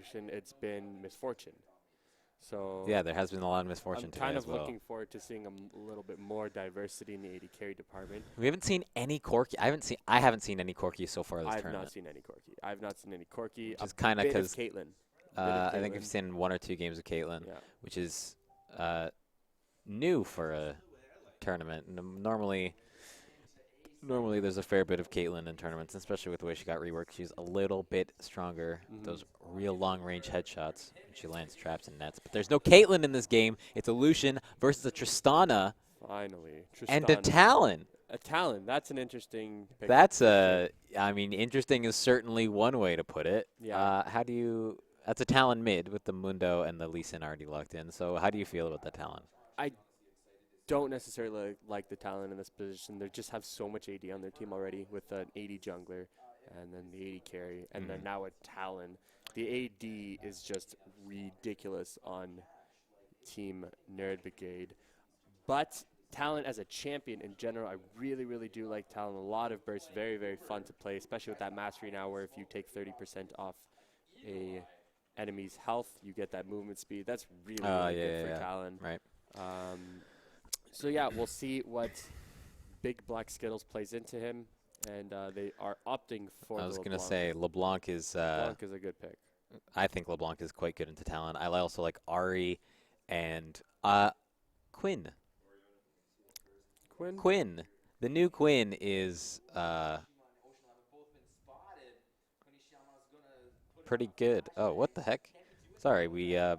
action, it's been misfortune. So Yeah, there has been a lot of misfortune I'm today kind as of well. looking forward to seeing a little bit more diversity in the AD carry department. We haven't seen any Corki. I haven't seen any Corki so far this I've tournament. not seen any Corki. I've not seen any Corki. Which A is kind of bit of because Caitlyn. I think we've seen 1 or 2 games of Caitlyn, Yeah. which is new for a tournament. Normally there's a fair bit of Caitlyn in tournaments, especially with the way she got reworked. She's a little bit stronger. Those real long-range headshots. She lands traps and nets. But there's no Caitlyn in this game. It's a Lucian versus a Tristana Finally. and a Tristana. Talon. A Talon. That's an interesting pick. That's I mean, interesting is certainly one way to put it. Yeah. That's a Talon mid with the Mundo and the Lee Sin already locked in. So how do you feel about that Talon? I don't necessarily like the Talon in this position. They just have so much AD on their team already with an AD jungler and then the AD carry and then now a Talon. The AD is just ridiculous on Team Nerd Brigade. But Talon as a champion in general, I really, really do like Talon. A lot of bursts, very, very fun to play, especially with that mastery now where if you take 30% off a enemy's health, you get that movement speed. That's really, really good for Talon. Right. So, yeah, we'll see what Big Black Skittles plays into him, and they are opting for I was going to say LeBlanc is a good pick. I think LeBlanc is quite good into Talon. I also like Ari and Quinn. Quinn. The new Quinn is pretty good. Oh, what the heck? Sorry, we were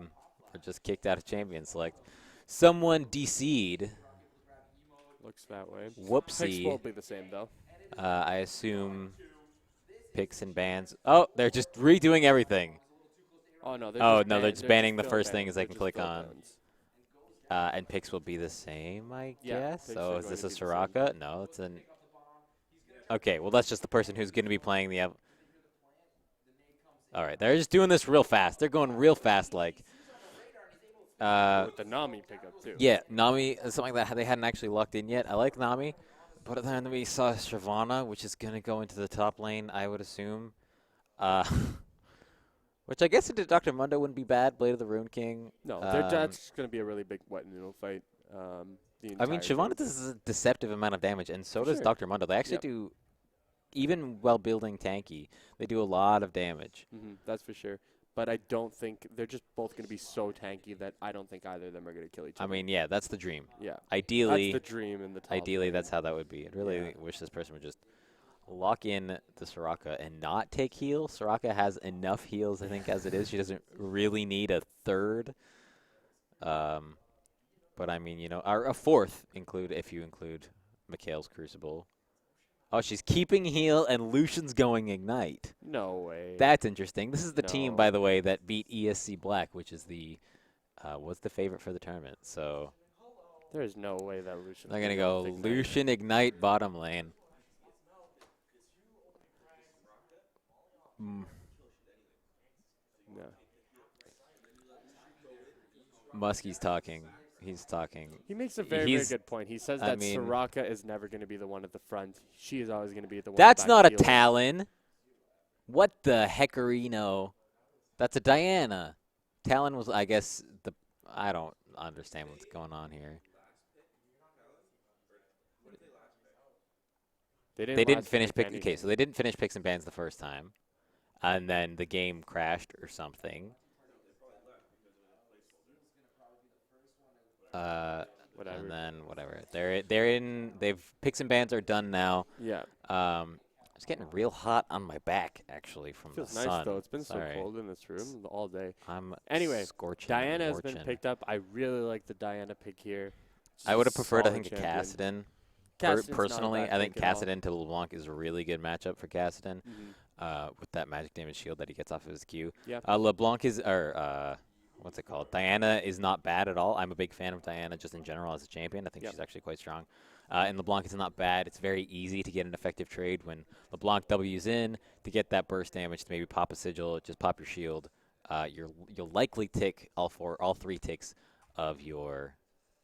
just kicked out of Champion Select. Someone DC'd. Looks that way. Whoopsie. Picks will be the same, though. I assume picks and bans. Oh, they're just redoing everything. Oh, no. They're just banning the first thing they can click on. Bans. And picks will be the same, I guess. So is this a Soraka? Soraka? No, it's an. Okay, well that's just the person who's going to be playing the. All right, they're just doing this real fast. They're going real fast, like. With the Nami pickup, too. Yeah, Nami is something that they hadn't actually locked in yet. I like Nami, but then we saw Shyvana, which is going to go into the top lane, I would assume. Which I guess into Dr. Mundo wouldn't be bad. Blade of the Rune King. No, that's going to be a really big wet noodle fight. I mean, Shyvana does a deceptive amount of damage, and so does Dr. Mundo. They actually do, even while building tanky, they do a lot of damage. That's for sure. But I don't think they're just both going to be so tanky that I don't think either of them are going to kill each other. I mean, yeah, that's the dream. Yeah. Ideally, that's the dream in the top ideally, lane. that's how that would be. I really wish this person would just lock in the Soraka and not take heal. Soraka has enough heals, I think, as it is. She doesn't really need a third. But I mean, or a fourth if you include Mikhail's Crucible. Oh, she's keeping heal and Lucian's going Ignite. No way. That's interesting. This is the team, by the way, that beat ESC Black, which is was the favorite for the tournament. So there is no way that Lucian. They're gonna go Lucian Ignite bottom lane. Yeah. Muskie's talking. He's talking. He makes a very, very good point. He says that Soraka is never going to be the one at the front. She is always going to be the one. That's not a Talon. What the heckerino? That's a Diana. Talon was, I guess, I don't understand what's going on here. They didn't finish pick. Okay, so they didn't finish picks and bans the first time, and then the game crashed or something. Whatever. And then whatever. They're in. Picks and bans are done now. Yeah. It's getting real hot on my back actually from the sun. Feels nice though. It's been so cold in this room all day. Anyway, Diana has been picked up. I really like the Diana pick here. I would have preferred, I think, a Kassadin. Personally, I think Kassadin to LeBlanc is a really good matchup for Kassadin with that magic damage shield that he gets off of his Q. Yeah. LeBlanc is, what's it called? Diana is not bad at all. I'm a big fan of Diana just in general as a champion. I think she's actually quite strong. And LeBlanc is not bad. It's very easy to get an effective trade when LeBlanc W's in to get that burst damage to maybe pop a sigil, just pop your shield. You'll likely tick all three ticks of your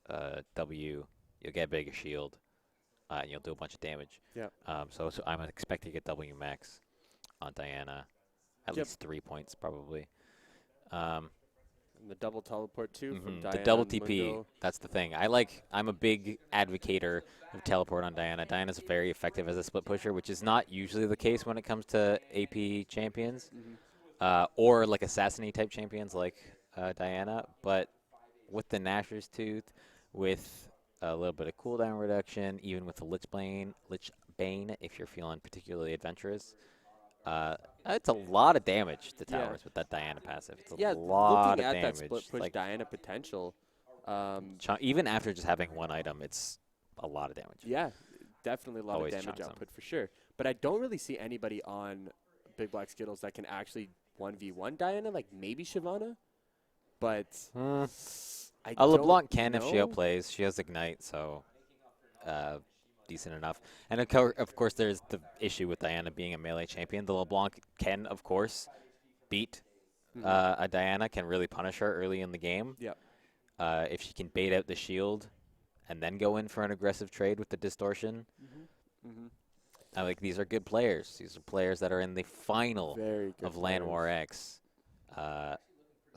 W. You'll get a bigger shield, and you'll do a bunch of damage. Yeah. So I'm expecting to get W max on Diana, at least 3 points probably. And the double teleport too from Diana The double and TP, Mungo. that's the thing. I'm a big advocator of teleport on Diana. Diana's very effective as a split pusher, which is not usually the case when it comes to AP champions, or like assassin type champions like Diana. But with the Nashor's Tooth, with a little bit of cooldown reduction, even with the Lich Bane, if you're feeling particularly adventurous, it's a lot of damage to towers with that Diana passive. It's a lot looking of at damage. that split push Like, Diana potential. even after just having one item, it's a lot of damage. Yeah, definitely a lot Always of damage chunks output for sure. But I don't really see anybody on Big Black Skittles that can actually 1v1 Diana, like maybe Shyvana. But I A LeBlanc can know. if she outplays. She has Ignite, so decent enough. And of course, there's the issue with Diana being a melee champion. The LeBlanc can, of course, beat a Diana, can really punish her early in the game. Yep. If she can bait out the shield and then go in for an aggressive trade with the distortion. Like, these are good players. These are players that are in the final of LANWARX.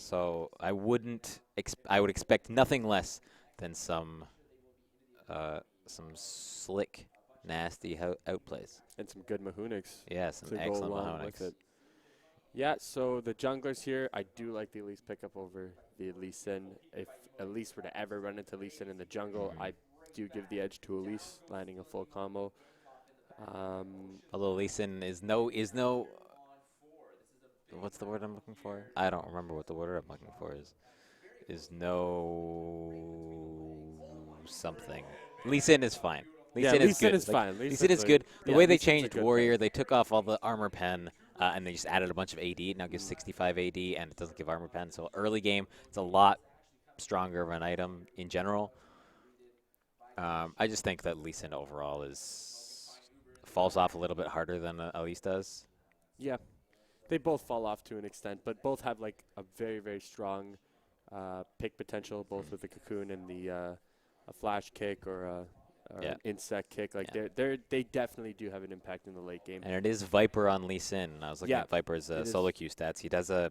So I wouldn't. I would expect nothing less than some slick, nasty outplays. And some good Mahuniks. Yeah, some excellent Mahuniks. Yeah, so the junglers here, I do like the Elise pickup over the Lee Sin. If Elise were to ever run into Lee Sin in the jungle, I do give the edge to Elise, landing a full combo. Although Lee Sin is no. What's the word I'm looking for? I don't remember what the word I'm looking for is. Is no something. Lee Sin is fine. Lee Sin is good. Lee Sin is good. The way they changed Warrior, they took off all the armor pen and they just added a bunch of AD. It now gives 65 AD and it doesn't give armor pen. So early game, it's a lot stronger of an item in general. I just think that Lee Sin overall falls off a little bit harder than Elise does. Yeah. They both fall off to an extent, but both have like a very, very strong pick potential, both with the cocoon and the a flash kick or an insect kick. Like they definitely do have an impact in the late game. And it is Viper on Lee Sin. I was looking at Viper's solo queue stats. He does a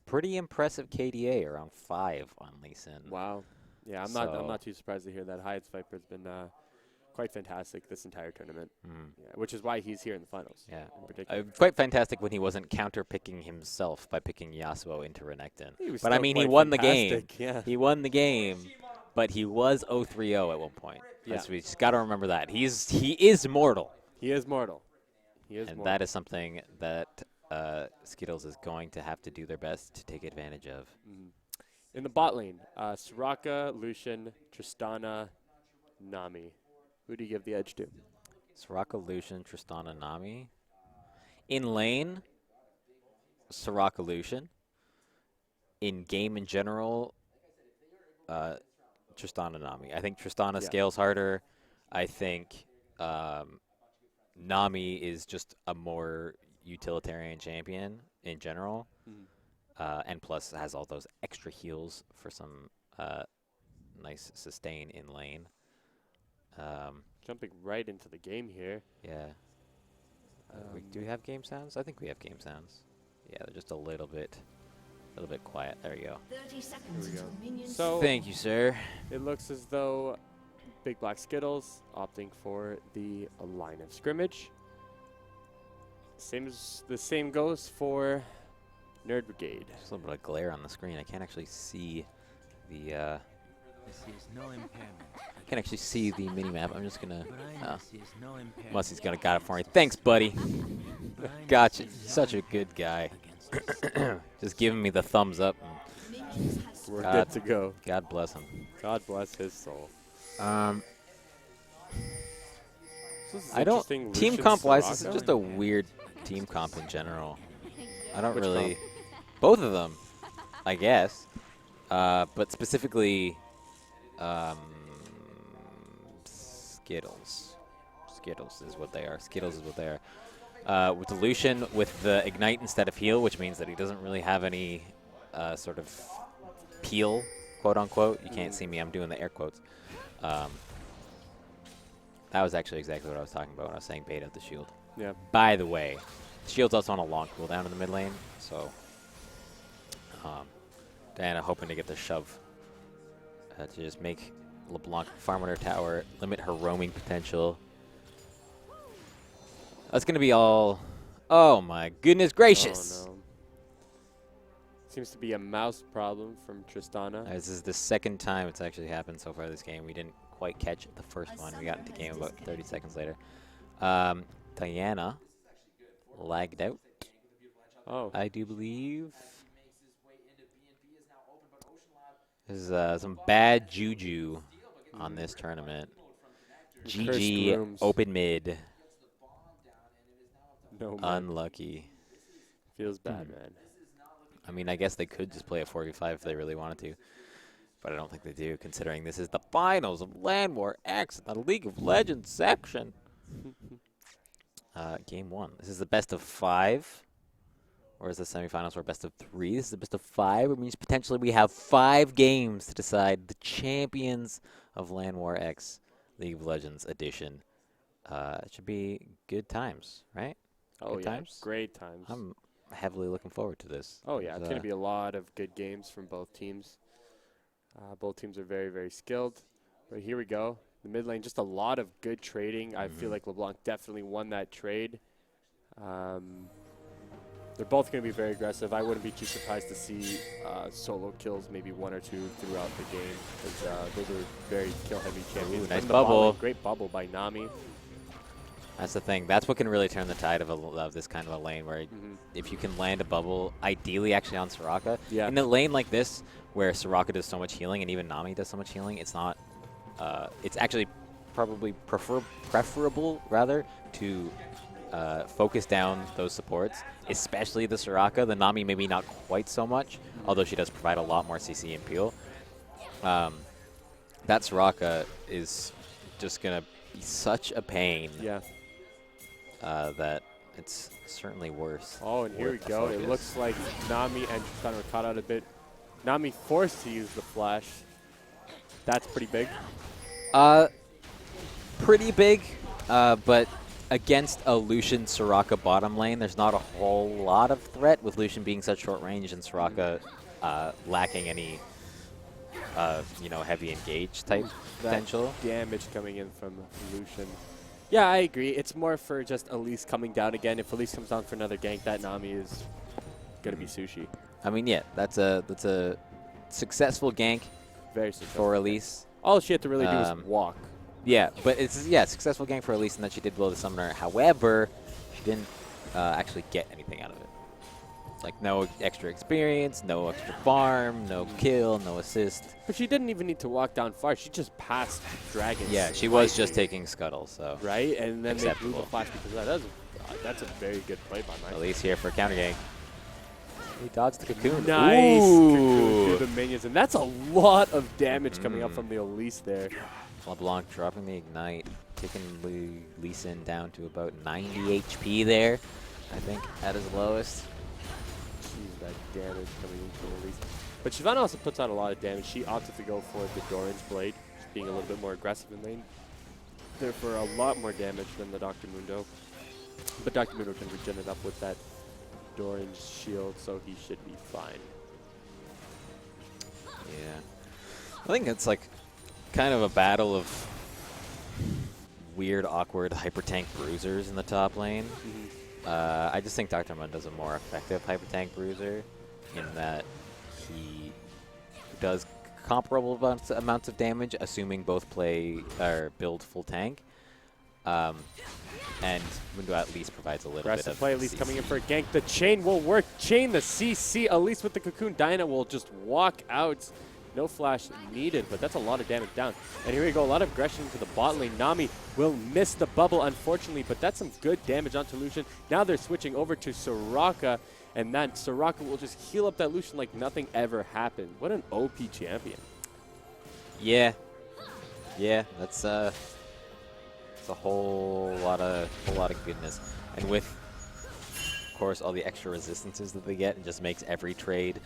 pretty impressive KDA, around 5 on Lee Sin. Wow. Yeah, I'm not too surprised to hear that. Hyatt's Viper's been quite fantastic this entire tournament, which is why he's here in the finals. Yeah, in particular. Quite fantastic when he wasn't counter-picking himself by picking Yasuo into Renekton. But I mean, he won the game. Yeah. He won the game, but he was 0-3-0 at one point. Yeah. So we just got to remember that. He is mortal. He is mortal. And that is something that Skittles is going to have to do their best to take advantage of. In the bot lane, Soraka, Lucian, Tristana, Nami. Who do you give the edge to? Soraka, Lucian, Tristana, Nami. In lane, Soraka, Lucian. In game in general, Tristana, Nami. I think Tristana scales harder. I think Nami is just a more utilitarian champion in general. And plus has all those extra heals for some nice sustain in lane. Jumping right into the game here. Yeah. Do we have game sounds? I think we have game sounds. Yeah, they're just a little bit quiet. There you go. 30 seconds Here we go. until So thank you, sir. It looks as though Big Black Skittles opting for the line of scrimmage. The same goes for Nerd Brigade. There's a little bit of glare on the screen. I can't actually see the. I can't actually see the minimap. I'm just gonna. Musty's gonna got it for me. Thanks, buddy. Gotcha. Such a good guy. Just giving me the thumbs up. We're good to go. God bless him. God bless his soul. I don't. Team comp wise, this is just a weird team comp in general. I don't really. Both of them, I guess. But specifically, Skittles. Skittles is what they are. Skittles is what they are. With the Lucian, with the Ignite instead of heal, which means that he doesn't really have any sort of peel, quote unquote. You can't see me. I'm doing the air quotes. That was actually exactly what I was talking about when I was saying bait out the shield. Yeah. By the way, shield's also on a long cooldown in the mid lane, so Diana hoping to get the shove to just make LeBlanc farm on her tower, limit her roaming potential. That's going to be all. Oh my goodness gracious! Oh, no. Seems to be a mouse problem from Tristana. This is the second time it's actually happened so far this game. We didn't quite catch the first one. We got into game about 30 seconds later. Diana lagged out. Oh. I do believe. There's some bad juju on this tournament. GG open mid. No, unlucky. Feels bad, man. I mean, I guess they could just play a 4v5 if they really wanted to. But I don't think they do, considering this is the finals of LANWARX, the League of Legends section. Game 1. This is the best of 5. Or is the semifinals or best of 3? This is the best of 5. It means potentially we have 5 games to decide the champions of LANWARX League of Legends edition. It should be good times, right? Oh, good yeah. Times? Great times. I'm heavily looking forward to this. Oh, yeah. It's going to be a lot of good games from both teams. Both teams are very, very skilled. But here we go. The mid lane, just a lot of good trading. I feel like LeBlanc definitely won that trade. They're both going to be very aggressive. I wouldn't be too surprised to see solo kills, maybe 1 or 2 throughout the game. Because those are very kill-heavy champions. Ooh, nice bubble. Great bubble by Nami. That's the thing. That's what can really turn the tide of this kind of a lane, where if you can land a bubble, ideally actually on Soraka. Yeah. In a lane like this, where Soraka does so much healing and even Nami does so much healing, it's not. It's actually probably preferable rather to focus down those supports, especially the Soraka. The Nami maybe not quite so much, although she does provide a lot more CC and peel. That Soraka is just gonna be such a pain. Yeah. That it's certainly worse. Oh, and here we go. It looks like Nami and Tristana were caught out a bit. Nami forced to use the flash. That's pretty big. Pretty big, but against a Lucian Soraka bottom lane, there's not a whole lot of threat with Lucian being such short range and Soraka lacking any, heavy engage type potential. Damage coming in from Lucian. Yeah, I agree. It's more for just Elise coming down again. If Elise comes down for another gank, that Nami is going to be sushi. I mean, yeah, that's a successful gank. Very successful for Elise. All she had to really do is walk. Yeah, but it's successful gank for Elise, and that she did blow the summoner. However, she didn't actually get anything out of it. Like no extra experience, no extra farm, no kill, no assist. But she didn't even need to walk down far. She just passed dragons. Yeah, she was just taking Skittles, so. Right, and then they blew the flash because of that. That's a very good play by Mike. Elise here for a counter gank. He dodged the cocoon. Nice Ooh. cocoon through the minions, and that's a lot of damage coming up from the Elise there. LeBlanc dropping the ignite, taking Lee Sin down to about 90 HP there, I think, at his lowest. Jeez, that damage coming in from Elise. But Shyvana also puts out a lot of damage. She opted to go for the Doran's Blade, just being a little bit more aggressive in lane. Therefore, a lot more damage than the Dr. Mundo. But Dr. Mundo can regen it up with that Doran's shield, so he should be fine. Yeah. I think it's like kind of a battle of weird, awkward hyper tank bruisers in the top lane. I just think Dr. Mundo's a more effective hyper tank bruiser in that he does comparable amounts of damage, assuming both play or build full tank. And Mundo at least provides a little bit of play, Elise CC. coming in for a gank. The chain will work. Chain the CC. Elise with the cocoon. Diana will just walk out. No flash needed, but that's a lot of damage down. And here we go. A lot of aggression to the bot lane. Nami will miss the bubble, unfortunately, but that's some good damage onto Lucian. Now they're switching over to Soraka, and that Soraka will just heal up that Lucian like nothing ever happened. What an OP champion. Yeah. Yeah, that's a whole lot of goodness. And with, of course, all the extra resistances that they get, it just makes every trade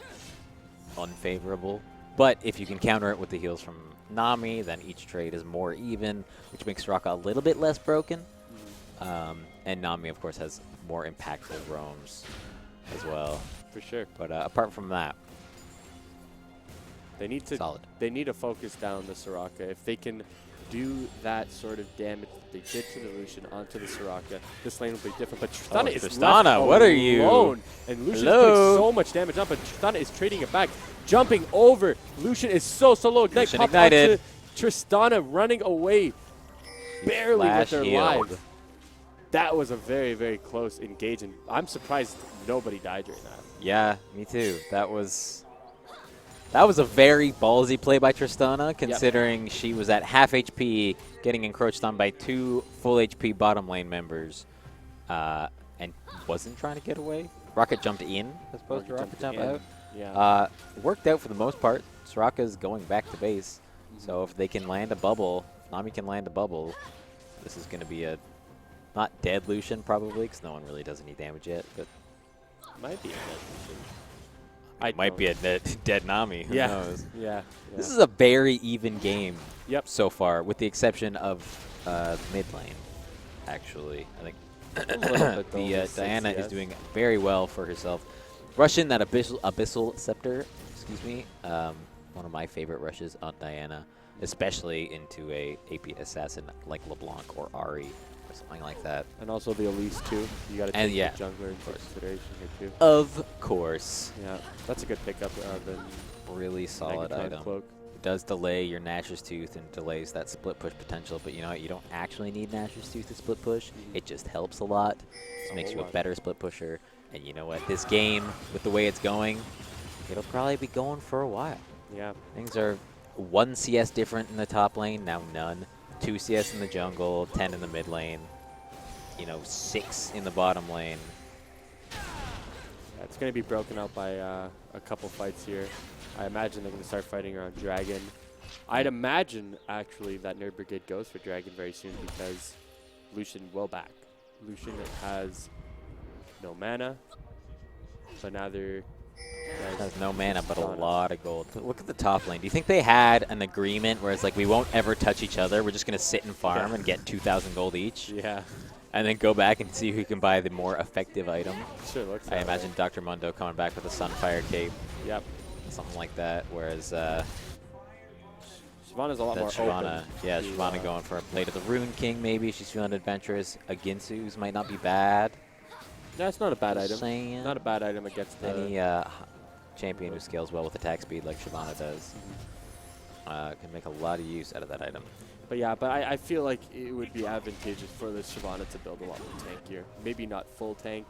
unfavorable. But if you can counter it with the heals from Nami, then each trade is more even, which makes Soraka a little bit less broken. And Nami, of course, has more impactful roams as well. For sure. But apart from that, They need to Solid. They need to focus down the Soraka. If they can do that sort of damage that they did to the Lucian onto the Soraka, this lane will be different. But Tristana is Tristana, left what are you? alone, and Lucian's putting so much damage on, but Tristana is trading it back, jumping over. Lucian is so low. Ignite Lucian popped ignited. onto Tristana, running away barely with their healed. lives. That was a very, very close engagement. I'm surprised nobody died during that. Yeah, me too. That was a very ballsy play by Tristana, considering she was at half HP, getting encroached on by 2 full HP bottom lane members, and wasn't trying to get away. Rocket jumped in as opposed to Rocket jump out. Yeah. It worked out for the most part. Soraka's going back to base, so if they can land a bubble, if Nami can land a bubble, this is going to be a not dead Lucian probably, because no one really does any damage yet, but Might be a dead Lucian. it might be a dead Nami. Who knows? Yeah. This is a very even game Yep. so far, with the exception of mid lane, actually. I think the Diana is doing very well for herself. Rushing that Abyssal Scepter, excuse me, one of my favorite rushes on Diana, especially into a AP assassin like LeBlanc or Ahri or something like that. And also the Elise too. You got to take the jungler into consideration here too. Of course. Yeah, that's a good pickup. Really solid item. Cloak. It does delay your Nash's Tooth and delays that split push potential, but you know what? You don't actually need Nash's Tooth to split push. It just helps a lot. It makes you a better split pusher. And you know what? This game, with the way it's going, it'll probably be going for a while. Yeah. Things are 1 CS different in the top lane, now none. 2 CS in the jungle, 10 in the mid lane, 6 in the bottom lane. Yeah, it's going to be broken up by a couple fights here. I imagine they're going to start fighting around Dragon. I'd imagine, actually, that Nerd Brigade goes for Dragon very soon because Lucian will back. Lucian has no mana, but now they're... Has no mana, but a lot of gold. Look at the top lane. Do you think they had an agreement where it's like, we won't ever touch each other, we're just going to sit and farm and get 2,000 gold each? Yeah. And then go back and see who can buy the more effective item? Sure looks I imagine Dr. Mundo coming back with a Sunfire cape. Yep. Something like that, whereas... Shyvana's a lot more open. Yeah, Shyvana going for a play to the Rune King, maybe. She's feeling adventurous. A Ginsu's might not be bad. That's not a bad Just item. saying. Not a bad item against any champion who scales well with attack speed like Shyvana does. Can make a lot of use out of that item. But yeah, I feel like it would be advantageous for the Shyvana to build a lot more tankier. Maybe not full tank,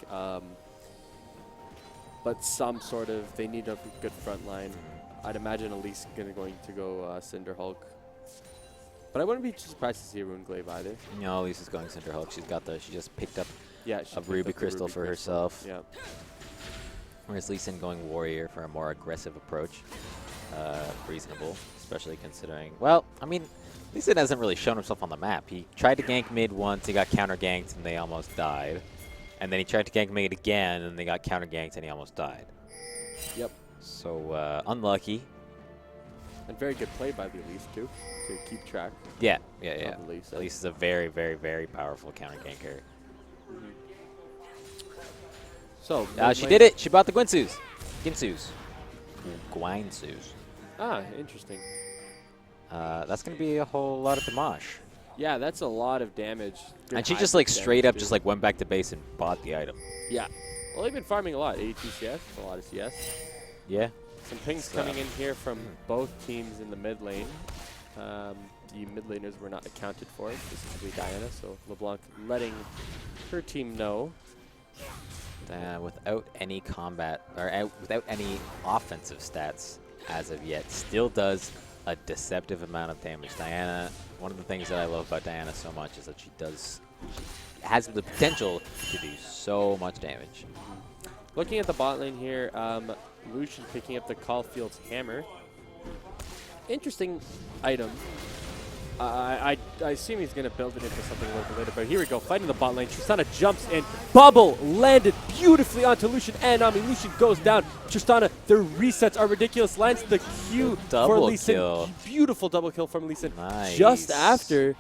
but some sort of, they need a good front line. I'd imagine Elise going to go Cinder Hulk. But I wouldn't be surprised to see a Rune Glaive either. No, Elise is going Cinder Hulk. She just picked up a Ruby Crystal for herself. Yeah. Whereas Lee Sin going Warrior for a more aggressive approach. Reasonable, especially considering, well, I mean, Lee Sin hasn't really shown himself on the map. He tried to gank mid once, he got counter ganked and they almost died. And then he tried to gank mid again and they got counter ganked and he almost died. Yep. So, unlucky. And very good play by the Elise, too, to keep track. Yeah. Elise is a very, very, very powerful counter ganker. So, she did it. She bought the Ginsu's. Ah, interesting. That's going to be a whole lot of damage. Yeah, that's a lot of damage. And she just, like, straight up just, like, went back to base and bought the item. Yeah. Well, they've been farming a lot. 82 CS, a lot of CS. Yeah. Some pings coming in here from both teams in the mid lane. The mid laners were not accounted for, specifically Diana, so LeBlanc letting her team know. Without any combat, or without any offensive stats as of yet, still does a deceptive amount of damage. Diana, one of the things that I love about Diana so much is that she has the potential to do so much damage. Looking at the bot lane here, Lucian picking up the Caulfield's Hammer. Interesting item. I assume he's going to build it into something a little bit later, but here we go, fighting the bot lane. Tristana jumps in. Bubble landed beautifully onto Lucian and Nami. Lucian goes down. Tristana, the resets are ridiculous. Lands the Q for Lee Sin. Beautiful double kill from Lee Sin. Nice. Just after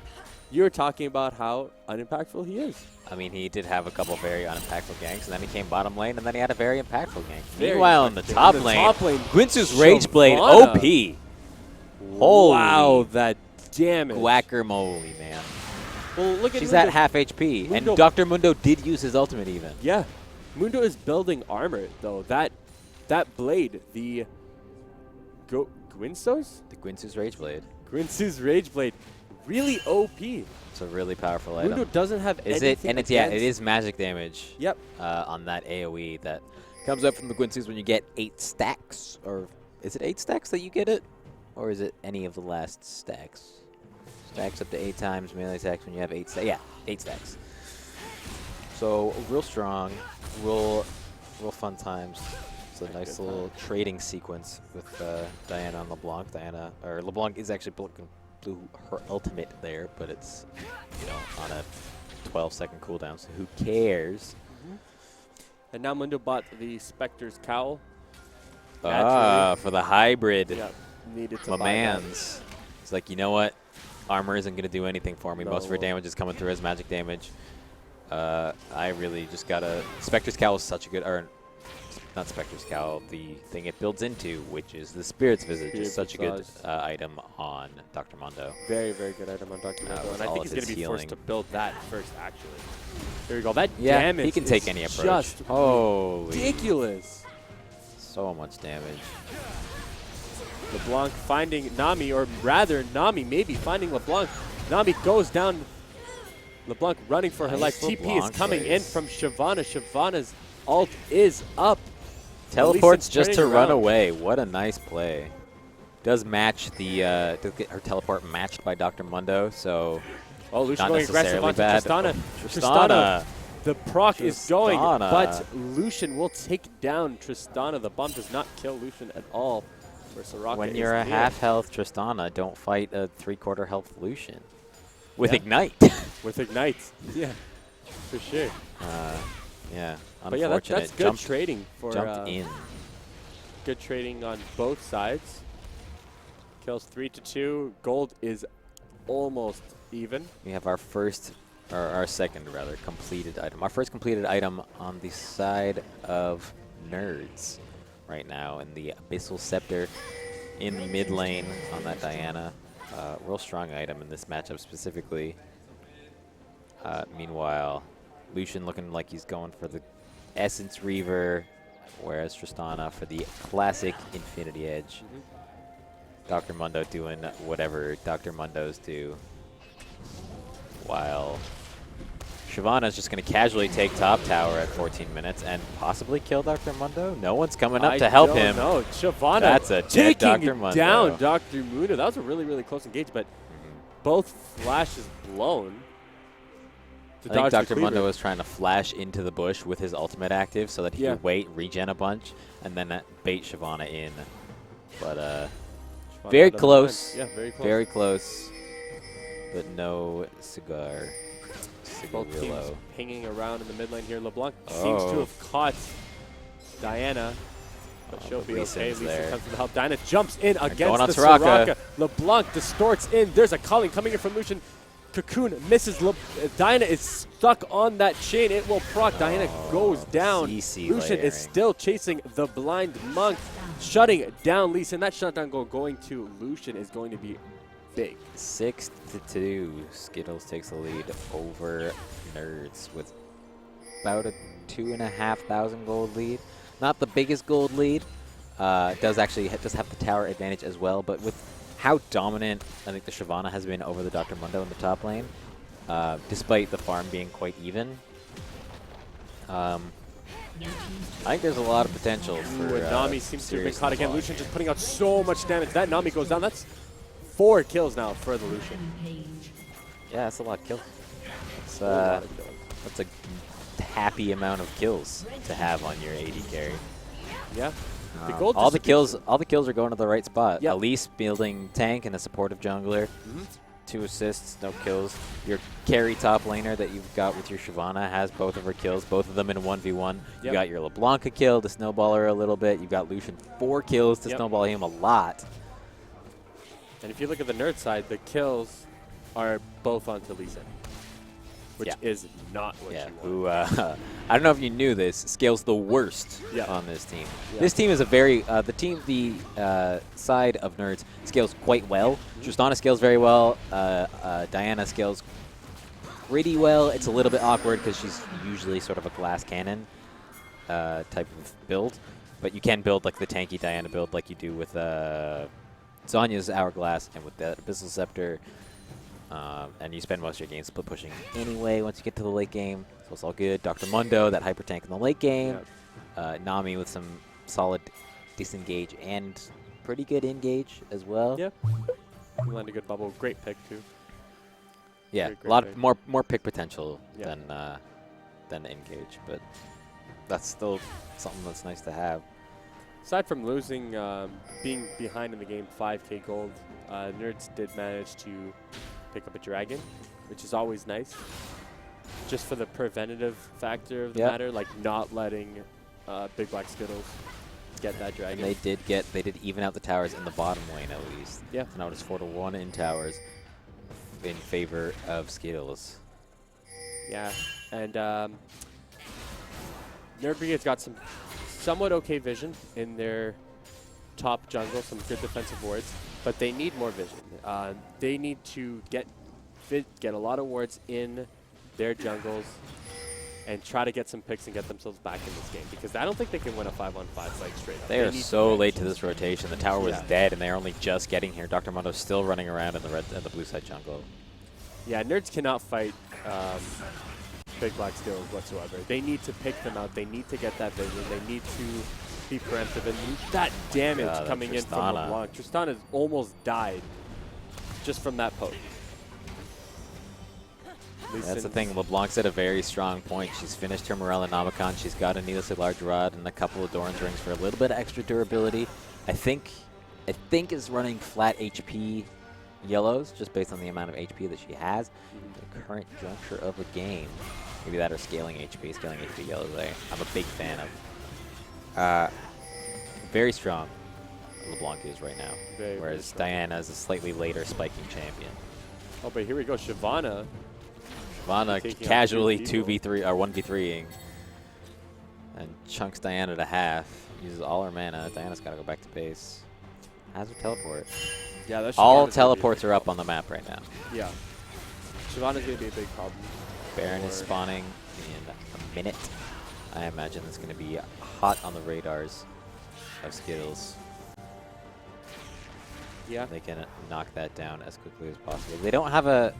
you were talking about how unimpactful he is. I mean, he did have a couple very unimpactful ganks, and then he came bottom lane, and then he had a very impactful gank. Very Meanwhile, in the top lane, Ginsu's Rage Blade OP. Holy wow, that damage. guacamole, man. Well, look at She's Mundo. at half HP, Mundo- and Dr. Mundo did use his ultimate even. Yeah. Mundo is building armor, though. That blade, the Gwinsto's? The Gwinsu's Rage Blade. Gwinsu's Rage Blade, really OP. It's a really powerful Mundo item. doesn't have Is anything it? And it's, yeah, it against- is magic damage. Yep. On that AoE that comes up from the Gwinsu's when you get 8 stacks. Or is it 8 stacks that you get it? Or is it any of the last stacks? Stacks up to 8 times melee attacks when you have 8 stacks. Yeah, 8 stacks. So real strong, real fun times. It's a nice little trading sequence with Diana and LeBlanc. LeBlanc is actually blew her ultimate there, but it's on a 12-second cooldown. So who cares? And now Mundo bought the Spectre's Cowl. For the hybrid. Yeah, needed to My buy that. man's. It's like, you know what? Armor isn't going to do anything for me. Most of her No. damage is coming through as magic damage. I really just got to... Spectre's Cowl is such a good... Or not Spectre's Cowl, the thing it builds into, which is the Spirit's Visage, is such a good item on Dr. Mondo. Very, very good item on Dr. Mondo. And I all think of he's going to his be forced healing. to build that first, actually. There you go. That Yeah, damage he can take is any approach. just Holy. ridiculous. So much damage. LeBlanc finding Nami, or rather Nami maybe finding LeBlanc. Nami goes down. LeBlanc running for her life. Nice TP is LeBlanc coming in plays. from Shyvana. Shyvana's ult is up. Teleports Lee's just to turning run around. away. What a nice play. Does match the does get her teleport matched by Dr. Mundo, so Oh, Lucian not going aggressive necessarily onto bad. Tristana. Oh, Tristana. The proc is going, Tristana. but Lucian will take down Tristana. The bomb does not kill Lucian at all. Where Soraka When is you're a near. half health Tristana, don't fight a 3/4 health Lucian. With Yeah. Ignite. With Ignite. Yeah, for sure. Yeah, But yeah, unfortunate. that's good trading for Jumped in. good trading on both sides. Kills 3-2. Gold is almost even. We have our first, or our second rather, completed item. Our first completed item on the side of Nerds right now in the Abyssal Scepter in the mid lane on that Diana. Real strong item in this matchup specifically. Meanwhile, Lucian looking like he's going for the Essence Reaver, whereas Tristana for the classic Infinity Edge. Dr. Mundo doing whatever Dr. Mundos do, while Shyvana's just going to casually take top tower at 14 minutes and possibly kill Dr. Mundo. No one's coming up to help him. No, Shyvana That's a dead taking Dr. Mundo. down Dr. Mundo. That was a really, really close engage, but both flashes blown. To I think dodge the Dr. cleaver. Mundo was trying to flash into the bush with his ultimate active so that he could wait, regen a bunch, and then bait Shyvana in. But Shyvana very doesn't close. mind. Yeah, very close. Very close. But no cigar. Both teams Cigarillo. hanging around in the mid lane here. LeBlanc seems to have caught Diana. But she'll be okay. Lee's Lisa there. comes to the help. Diana jumps in going against on the Soraka. Soraka. LeBlanc distorts in. There's a calling coming in from Lucian. Cocoon misses. Diana is stuck on that chain. It will proc. Diana goes down. CC Lucian is layering. still chasing the blind monk, shutting down Lisa. And that shutdown goal going to Lucian is going to be big. 6-2. Skittles takes the lead over Nerds with about a 2,500 gold lead. Not the biggest gold lead. Does have the tower advantage as well, but with how dominant I think the Shyvana has been over the Dr. Mundo in the top lane, despite the farm being quite even. I think there's a lot of potential for And Nami seems to have been serious caught again. LeBlanc. Lucian just putting out so much damage. That Nami goes down. That's 4 kills now for the Lucian. Yeah, that's a lot of kills. That's, A lot of kills. that's a happy amount of kills to have on your AD carry. Yeah. The gold all the distribution- kills are going to the right spot. Yep. Elise building tank and a supportive jungler. Mhm. 2 assists, no kills. Your carry top laner that you've got with your Shyvana has both of her kills, both of them in 1v1. Yep. You got your LeBlanc a kill to snowball her a little bit. You've got Lucian 4 kills to Yep. snowball him a lot. And if you look at the nerd side, the kills are both onto Lisa. which is not what you want. Who, I don't know if you knew this, scales the worst on this team. Yeah. This team is a very, the side of Nerds scales quite well. Tristana scales very well. Diana scales pretty well. It's a little bit awkward because she's usually sort of a glass cannon type of build. But you can build like the tanky Diana build like you do with Zonya's Hourglass and with the Abyssal Scepter. And you spend most of your game split pushing anyway once you get to the late game. So it's all good. Dr. Mundo, that hyper tank in the late game. Nami with some solid disengage and pretty good engage as well. Yeah. You land a good bubble. Great pick, too. Yeah, Great a lot pick. more pick potential than engage, but that's still something that's nice to have. Aside from losing, being behind in the game 5k gold, Nerds did manage to pick up a dragon, which is always nice. Just for the preventative factor of the matter, like not letting Big Black Skittles get that dragon. And they did even out the towers in the bottom lane at least. Yeah. So now it's 4-1 in towers in favor of Skittles. Yeah, and Nerd Brigade's got some somewhat okay vision in their top jungle, some good defensive wards, but they need more vision. They need to get a lot of wards in their jungles and try to get some picks and get themselves back in this game, because I don't think they can win a 5-on-5 like straight up. They are so late to this rotation. The tower was dead, and they're only just getting here. Dr. Mundo's still running around in the blue side jungle. Yeah, Nerds cannot fight Big Black Skittles whatsoever. They need to pick them out. They need to get that vision. They need to be preemptive. And that damage coming in from LeBlanc. Tristana almost died just from that poke. That's the thing. LeBlanc's at a very strong point. She's finished her Morella Nomicon. She's got a Needlessly Large Rod and a couple of Doran's Rings for a little bit of extra durability. I think is running flat HP yellows, just based on the amount of HP that she has. The current juncture of the game. Maybe that or scaling HP yellows. I'm a big fan of. Very strong LeBlanc is right now. Whereas Diana is a slightly later spiking champion. Oh, but here we go. Shyvana casually 2v3 or 1v3ing and chunks Diana to half. Uses all her mana. Diana's got to go back to base. Has her teleport. Yeah, that's all teleports are up on the map right now. Yeah. Shyvana's going to be a big problem. Baron is spawning in a minute. I imagine it's going to be hot on the radars of Skittles. Yeah. They can knock that down as quickly as possible. They don't have a...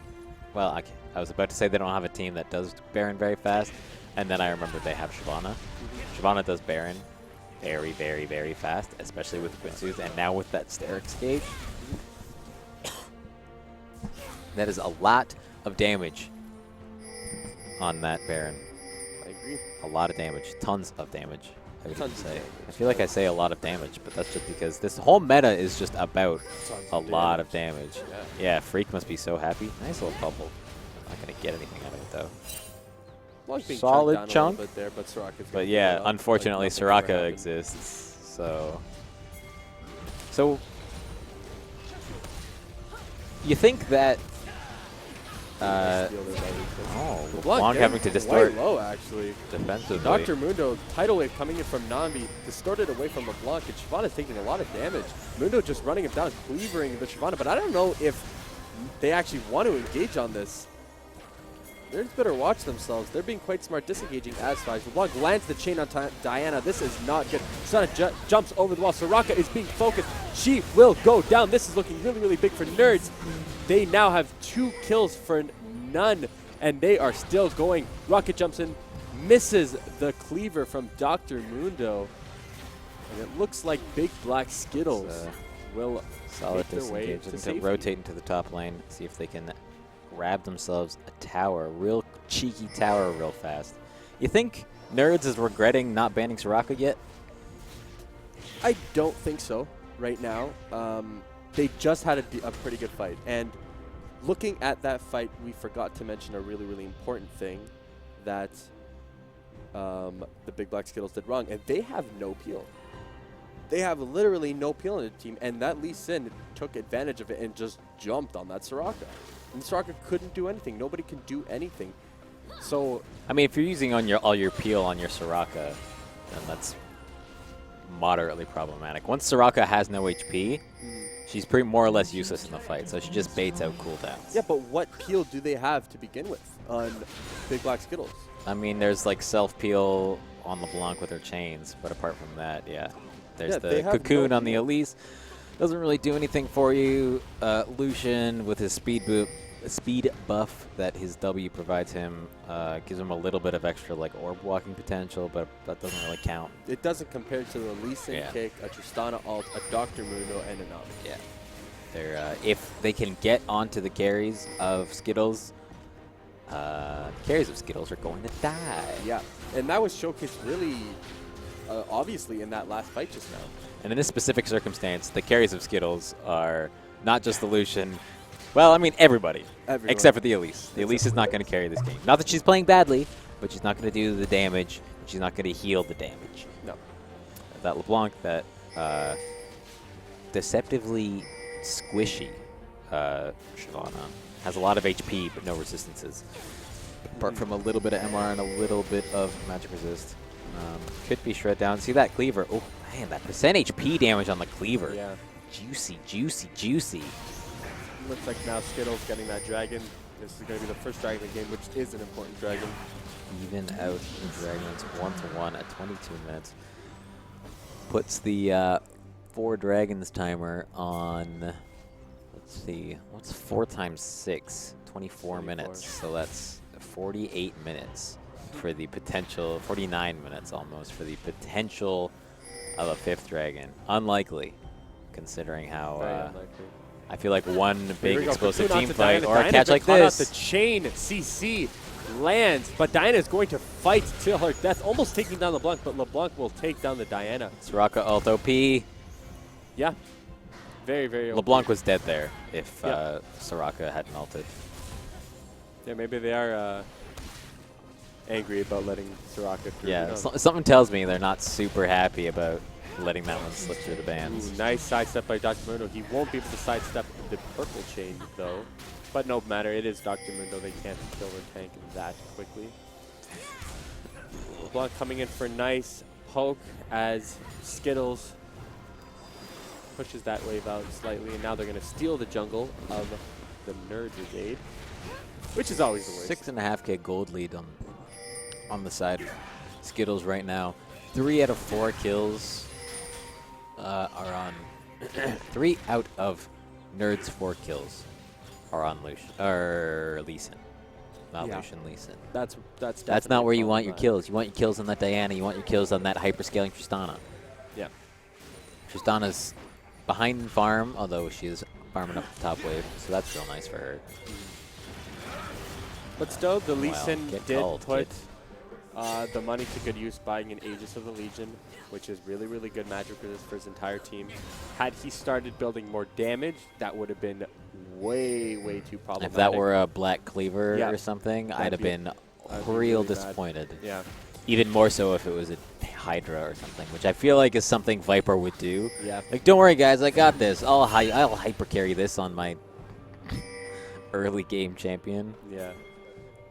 Well, I was about to say they don't have a team that does Baron very fast, and then I remembered they have Shyvana. Shyvana does Baron very, very, very fast, especially with Quincy's, and now with that Sterix gauge. That is a lot of damage on that Baron. I agree. A lot of damage. Tons of damage, I would even say. I feel like I say a lot of damage, but that's just because this whole meta is just about a lot of damage. Yeah, Freak must be so happy. Nice little bubble. I'm not going to get anything out of it, though. Well, solid chunk. There, but Soraka's but yeah, unfortunately, like Soraka exists. So you think that LeBlanc having to distort low, actually. Defensively. Dr. Mundo, tidal wave coming in from Nambi, distorted away from LeBlanc, and Shyvana's taking a lot of damage. Mundo just running him down, cleavering the Shyvana, but I don't know if they actually want to engage on this. Nerds better watch themselves. They're being quite smart, disengaging as fast. LeBlanc lands the chain on Diana. This is not good. Sana jumps over the wall. Soraka is being focused. She will go down. This is looking really, really big for Nerds. They now have 2 kills for none, and they are still going. Rocket jumps in, misses the cleaver from Dr. Mundo. And it looks like Big Black Skittles will make their way to safety. Rotate into the top lane, see if they can grab themselves a tower, real cheeky tower real fast. You think Nerds is regretting not banning Soraka yet? I don't think so right now. They just had a pretty good fight. And looking at that fight, we forgot to mention a really, really important thing that the Big Black Skittles did wrong. And they have no peel. They have literally no peel in the team. And that Lee Sin took advantage of it and just jumped on that Soraka. And Soraka couldn't do anything. Nobody can do anything. So I mean, if you're using on all your peel on your Soraka, then that's moderately problematic. Once Soraka has no HP, she's pretty more or less useless in the fight, so she just baits out cooldowns. yeah, but what peel do they have to begin with on Big Black Skittles? I mean, there's like self-peel on LeBlanc with her chains, but apart from that, yeah. There's the Cocoon on the Elise. Doesn't really do anything for you. Lucian with his speed buff that his W provides him gives him a little bit of extra like orb walking potential, but that doesn't really count. It doesn't compare to the Lee Sin kick, a Tristana ult, a Dr. Mundo, and an Nami. Yeah. They're, if they can get onto the carries of Skittles, carries of Skittles are going to die. Yeah, and that was showcased really obviously in that last fight just now. And in this specific circumstance, the carries of Skittles are not just the Lucian. Well, I mean, everybody. Except for the Elise. The Elise is not going to carry this game. Not that she's playing badly, but she's not going to do the damage. She's not going to heal the damage. No. That LeBlanc, that deceptively squishy Shyvana, has a lot of HP, but no resistances. Apart from a little bit of MR and a little bit of magic resist. Could be shred down. See that cleaver? Oh, man, that percent HP damage on the cleaver. Yeah. Juicy, juicy, juicy. Looks like now Skittles getting that dragon. This is going to be the first dragon of the game, which is an important dragon. Even out in Dragons 1-1 at 22 minutes. Puts the 4 Dragons timer on, let's see, what's 4 times 6? 24 minutes. So that's 48 minutes for the potential, 49 minutes almost for the potential of a 5th dragon. Unlikely, considering how I feel like one big explosive team fight or a catch like this. The chain CC lands, but Diana is going to fight till her death, almost taking down LeBlanc, but LeBlanc will take down the Diana. Soraka ult OP. Yeah, very, very OP. LeBlanc was dead there if Soraka hadn't ulted. Yeah, maybe they are angry about letting Soraka through. Yeah, something tells me they're not super happy about letting that one slip through the bands. Ooh, nice sidestep by Dr. Mundo. He won't be able to sidestep the purple chain, though. But no matter, it is Dr. Mundo. They can't kill their tank that quickly. LeBlanc coming in for a nice poke as Skittles pushes that wave out slightly. And now they're going to steal the jungle of the Nerd Brigade, which is always the worst. 6.5k gold lead on the side of Skittles right now. 3 out of 4 kills are on 3 out of Nerd's 4 kills are on Lee Sin. Not Lucian, Lee Sin. That's not where you want your kills. You want your kills on that Diana. You want your kills on that hyperscaling Tristana. Yeah. Tristana's behind in farm, although she is farming up the top wave, so that's real nice for her. But still, the Lee Sin did put the money to good use buying an Aegis of the Legion, which is really, really good magic resist for his entire team. Had he started building more damage, that would have been way, way too problematic. If that were a Black Cleaver or something, I'd have been real disappointed. Yeah. Even more so if it was a Hydra or something, which I feel like is something Viper would do. Yeah. Like, don't worry, guys, I got this. I'll hyper carry this on my early game champion. Yeah.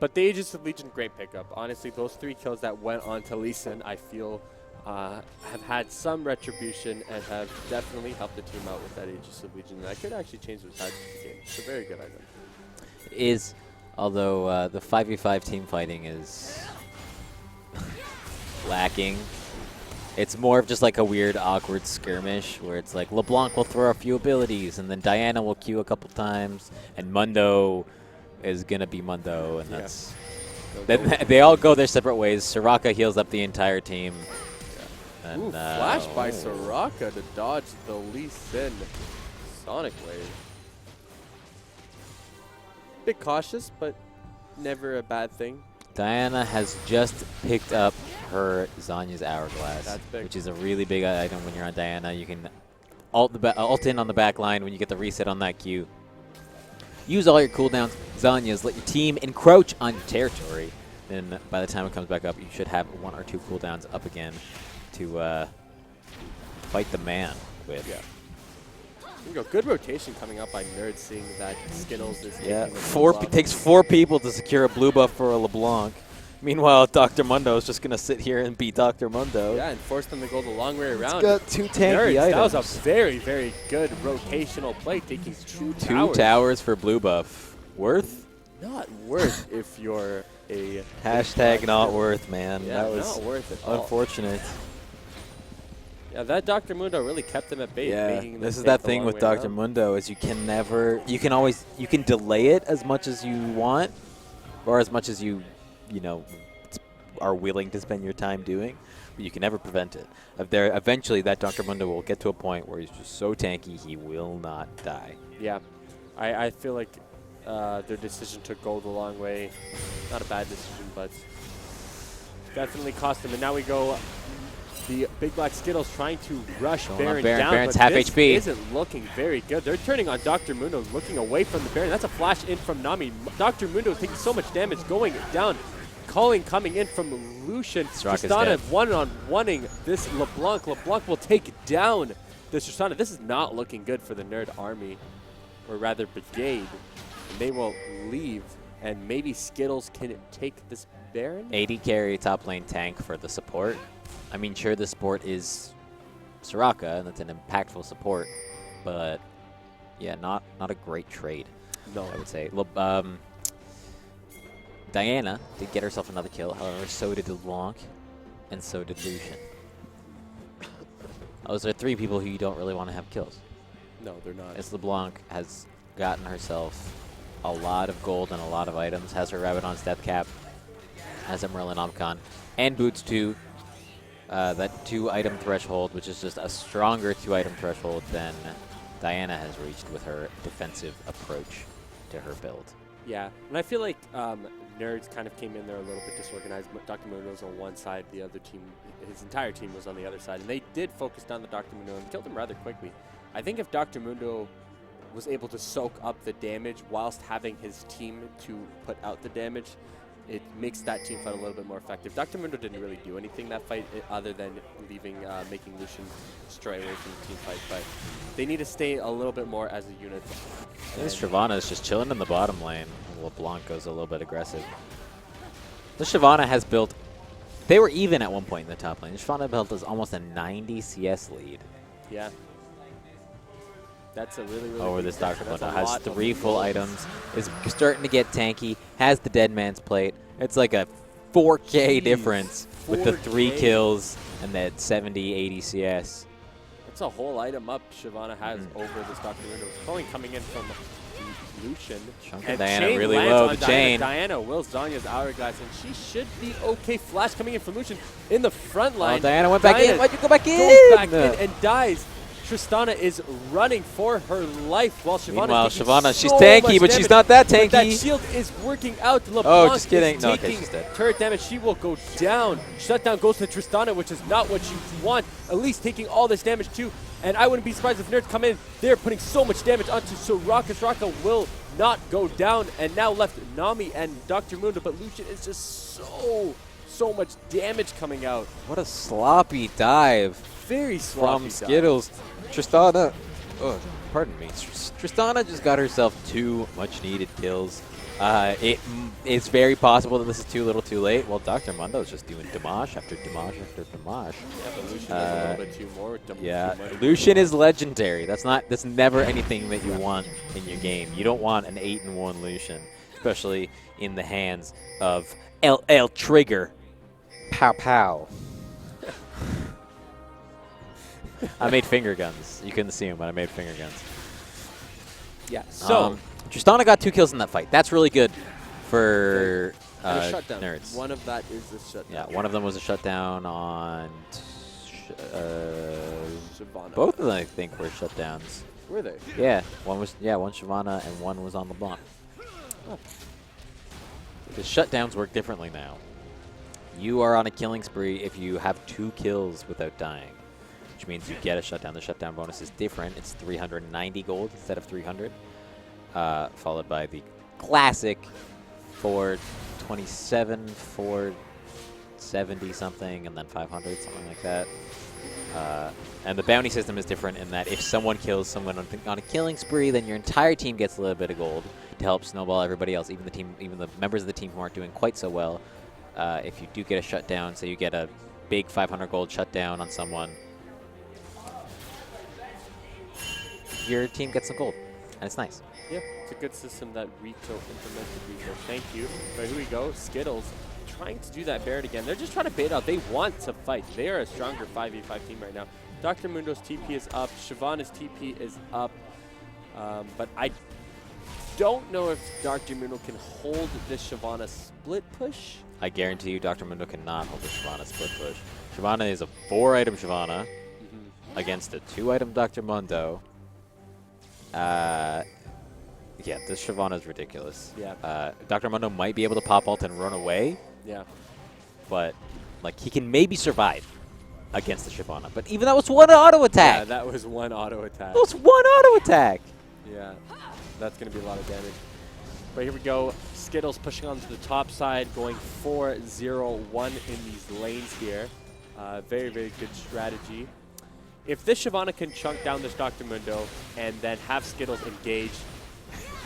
But the Aegis of Legion, great pickup. Honestly, those 3 kills that went on to Lee Sin, I feel have had some retribution and have definitely helped the team out with that Aegis of Legion. That could actually change the tide of the game. It's a very good item. Although the 5v5 team fighting is lacking. It's more of just like a weird, awkward skirmish where it's like LeBlanc will throw a few abilities, and then Diana will Q a couple times, and Mundo is going to be Mundo, and that's... They all go their separate ways. Soraka heals up the entire team. Yeah. And, flash by Soraka to dodge the Lee Sin Sonic Wave. Bit cautious, but never a bad thing. Diana has just picked up her Zanya's Hourglass, which is a really big item when you're on Diana. You can ult in on the back line when you get the reset on that Q. Use all your cooldowns, Zanya's, let your team encroach on your territory. Then by the time it comes back up, you should have 1 or 2 cooldowns up again to fight the man with. we go. Good rotation coming up by Nerds, seeing that Skittles is Yeah, taking the blue buff. takes 4 people to secure a blue buff for a LeBlanc. Meanwhile, Dr. Mundo is just going to sit here and beat Dr. Mundo. Yeah, and force them to go the long way around. He's got 2 tanky Nerds, items. that was a very, very good rotational play, taking 2 2 towers for blue buff. Worth? Not worth if you're a... Hashtag not worth, man. Yeah, that was not worth it at all. unfortunate. Yeah, that Dr. Mundo really kept them at bay. Yeah, making them this is take that the thing long with way Dr. around. Mundo is you can delay it as much as you want, or as much as you are willing to spend your time doing, but you can never prevent it. Eventually, that Dr. Mundo will get to a point where he's just so tanky he will not die. Yeah, I feel like their decision to go the long way, not a bad decision, but definitely cost them. And now we go. The Big Black Skittles trying to rush Baron down, Baron's but half this HP. isn't looking very good. They're turning on Dr. Mundo, looking away from the Baron. That's a flash in from Nami. Dr. Mundo taking so much damage, going down. Calling coming in from Lucian. Tristana one-on-oneing this LeBlanc. LeBlanc will take down this Tristana. This is not looking good for the Nerd Army, or rather Brigade. And they will leave, and maybe Skittles can take this Baron? AD carry top lane tank for the support. I mean, sure, the support is Soraka, and that's an impactful support, but yeah, not a great trade. No, I would say. Diana did get herself another kill, however, so did LeBlanc, and so did Lucian. Those are 3 people who you don't really want to have kills. No, they're not. As LeBlanc has gotten herself a lot of gold and a lot of items, has her Rabadon's Death Cap, has Emerald and Omcon, and boots too. That 2-item threshold, which is just a stronger 2-item threshold than Diana has reached with her defensive approach to her build. Yeah, and I feel like Nerds kind of came in there a little bit disorganized. Dr. Mundo was on one side, the other team, his entire team was on the other side, and they did focus down the Dr. Mundo and killed him rather quickly. I think if Dr. Mundo was able to soak up the damage whilst having his team to put out the damage, it makes that team fight a little bit more effective. Dr. Mundo didn't really do anything that fight other than making Lucian stray away from the team fight, but they need to stay a little bit more as a unit. This Shyvana is just chilling in the bottom lane. LeBlanc goes a little bit aggressive. This Shyvana has built... They were even at one point in the top lane. This Shyvana built is almost a 90 CS lead. Yeah. That's a really, really over this Dr. Mundo. Mundo. Has 3 full items. Is starting to get tanky. Has the Dead Man's Plate. It's like a 4K difference with the 3 kills and that 70, 80 CS. That's a whole item up Shyvana has over this Dr. Mundo. Calling coming in from Lucian. And Diana really low. The chain. Diana wills Zanya's Hourglass, and she should be okay. Flash coming in from Lucian in the front line. Oh, Diana went back in. Why'd you go back in? Goes back in and dies. Tristana is running for her life while Shyvana. Meanwhile, Shyvana, she's tanky, but she's not that tanky. But that shield is working out. LeBlanc oh, just kidding. No, okay, she's dead. Turret damage. She will go down. Shutdown goes to Tristana, which is not what you want. At least taking all this damage too. And I wouldn't be surprised if Nerds come in. They're putting so much damage onto Soraka. Soraka will not go down. And now left Nami and Dr. Mundo. But Lucian is just so much damage coming out. What a sloppy dive. Very sloppy from Skittles. Tristana, pardon me. Tristana just got herself 2 much-needed kills. It's very possible that this is too little too late. Well, Dr. Mundo's just doing damage after damage after damage. Yeah, but Lucian does a little bit too more. Yeah, Lucian is legendary. That's never anything that you want in your game. You don't want an 8-1 Lucian, especially in the hands of LL Trigger. Pow pow. I made finger guns. You couldn't see them, but I made finger guns. Yeah. So Tristana got 2 kills in that fight. That's really good for Nerds. One of that is a shutdown. Yeah, one of them was a shutdown on Shyvana. Both of them, I think, were shutdowns. Were they? Yeah, one Shyvana and one was on LeBlanc. Oh. The shutdowns work differently now. You are on a killing spree if you have 2 kills without dying, which means you get a shutdown. The shutdown bonus is different. It's 390 gold instead of 300, followed by the classic 427, 470 something, and then 500, something like that. And the bounty system is different in that if someone kills someone on a killing spree, then your entire team gets a little bit of gold to help snowball everybody else, even the members of the team who aren't doing quite so well. If you do get a shutdown, so you get a big 500 gold shutdown on someone, your team gets some gold, and it's nice. Yeah, it's a good system that Rito implemented. Rito, thank you. But here we go, Skittles trying to do that Baron again. They're just trying to bait out. They want to fight. They are a stronger 5v5 team right now. Dr. Mundo's TP is up. Shyvana's TP is up. But I don't know if Dr. Mundo can hold this Shyvana split push. I guarantee you Dr. Mundo cannot hold the Shyvana split push. Shyvana is a 4-item Shyvana against a 2-item Dr. Mundo. Yeah, this Shyvana is ridiculous. Yeah. Dr. Mundo might be able to pop ult and run away. Yeah. But, like, he can maybe survive against the Shyvana. But even that was one auto attack. Yeah, that was one auto attack. That was one auto attack. Yeah, that's going to be a lot of damage. But here we go. Skittles pushing onto the top side, going 4-0-1 in these lanes here. Very, very good strategy. If this Shyvana can chunk down this Dr. Mundo and then have Skittles engage,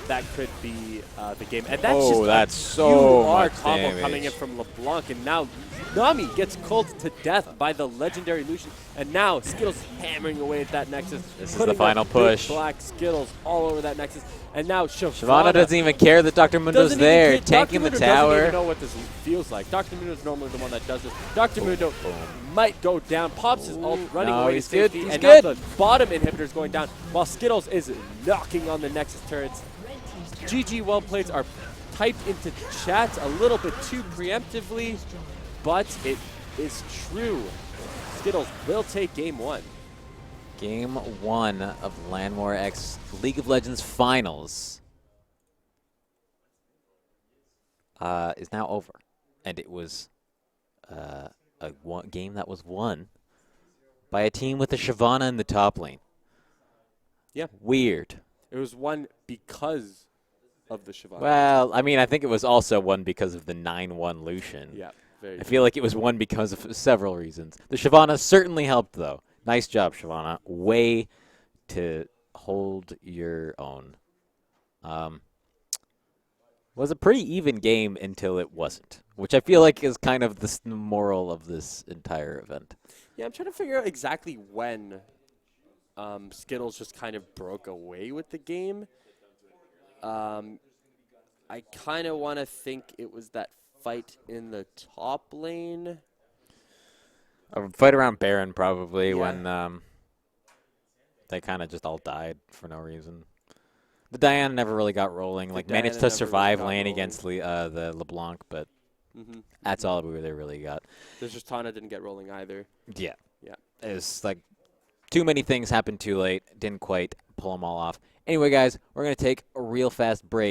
that could be the game. And that's just that's so much combo damage. coming in from LeBlanc. And now Nami gets culled to death by the legendary Lucian. And now Skittles hammering away at that Nexus. This is the final big push. Black Skittles all over that Nexus. And now Shyvana doesn't even care that Dr. Mundo's there, tanking the Dr. Mundo tower. doesn't even know what this feels like. Dr. Mundo is normally the one that does this. Dr. Mundo might go down, pops his ult, running away to he's good. safety, He's and good. now the bottom inhibitor is going down, while Skittles is knocking on the Nexus turrets. GG well plays are typed into chat a little bit too preemptively, but it is true. Skittles will take game one. Game 1 of LANWARX League of Legends Finals is now over. And it was a game that was won by a team with a Shyvana in the top lane. Yeah. Weird. It was won because of the Shyvana. Well, I mean, I think it was also won because of the 9-1 Lucian. Yeah, very I true. feel like it was won because of several reasons. The Shyvana certainly helped, though. Nice job, Shyvana. Way to hold your own. Was a pretty even game until it wasn't, which I feel like is kind of the moral of this entire event. Yeah, I'm trying to figure out exactly when Skittles just kind of broke away with the game. I kind of want to think it was that fight in the top lane. A fight around Baron, probably, Yeah. when they kind of just all died for no reason. The Diana never really got rolling. Like, Diana managed to never survive really got lane rolling. against the LeBlanc, but that's all they really got. There's just Tana didn't get rolling either. Yeah. Yeah. It's like too many things happened too late. Didn't quite pull them all off. Anyway, guys, we're going to take a real fast break.